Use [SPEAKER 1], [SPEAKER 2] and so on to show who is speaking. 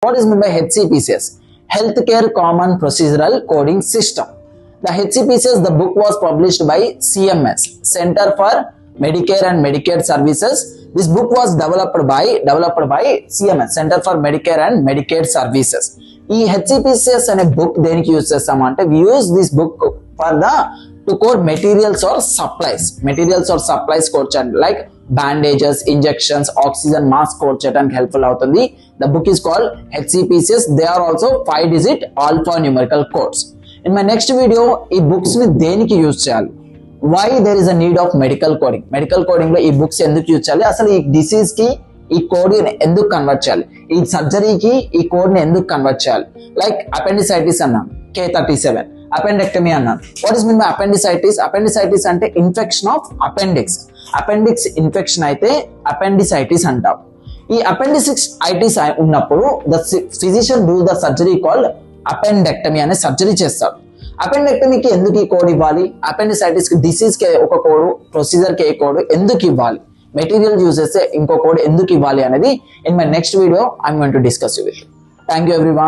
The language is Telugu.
[SPEAKER 1] What is meant by HCPCS? Healthcare Common Procedural Coding System. The HCPCS, the book was published by CMS, Center for Medicare and Medicaid Services. This book was developed by CMS, Center for Medicare and Medicaid Services. ఈ HCPCS అనే బుక్ దేనికి యూజ్ చేస్తామంటే we use this book for the to code materials or supplies code చేయడం like bandages, injections, oxygen mask code చేయడానికి helpful అవుతుంది. The book is called HCPCS. They are also 5-digit alphanumerical codes. In my next video ఈ books ని దేనికి యూజ్ చేయాలి, why there is a need of medical coding లో ఈ బుక్స్ ఎందుకు యూజ్ చేయాలి, అసలు ఈ డిసీజ్ కి ఈ కోడ్ ఎందుకు కన్వర్ట్ చేయాలి, ఈ సర్జరీకి ఈ కోడ్ ని ఎందుకు కన్వర్ట్ చేయాలి. లైక్ అపెండిసైటిస్ అన్నాం K37, అపెండెక్టమీ అన్నాను. What is mean by appendicitis అంటే ఇన్ఫెక్షన్ ఆఫ్ అపెండిక్స్ ఇన్ఫెక్షన్ అయితే అపెండిసైటిస్ అంటాం. ఈ అపెండిసైటిస్ ఉన్నప్పుడు the physician do the surgery called appendectomy అనే సర్జరీ చేస్తాడు. అపెండెక్టమీకి ఎందుకు ఈ కోడ్ ఇవ్వాలి, అపెండిసైటిస్ డిసీజ్ కి ఒక కోడ్, ప్రొసీజర్ కి ఏ కోడ్ ఎందుకు ఇవ్వాలి, మెటీరియల్ యూజ్ చేస్తే ఇంకో కోడ్ ఎందుకు ఇవ్వాలి అనేది in my next video I'm going to discuss with you. Thank you everyone.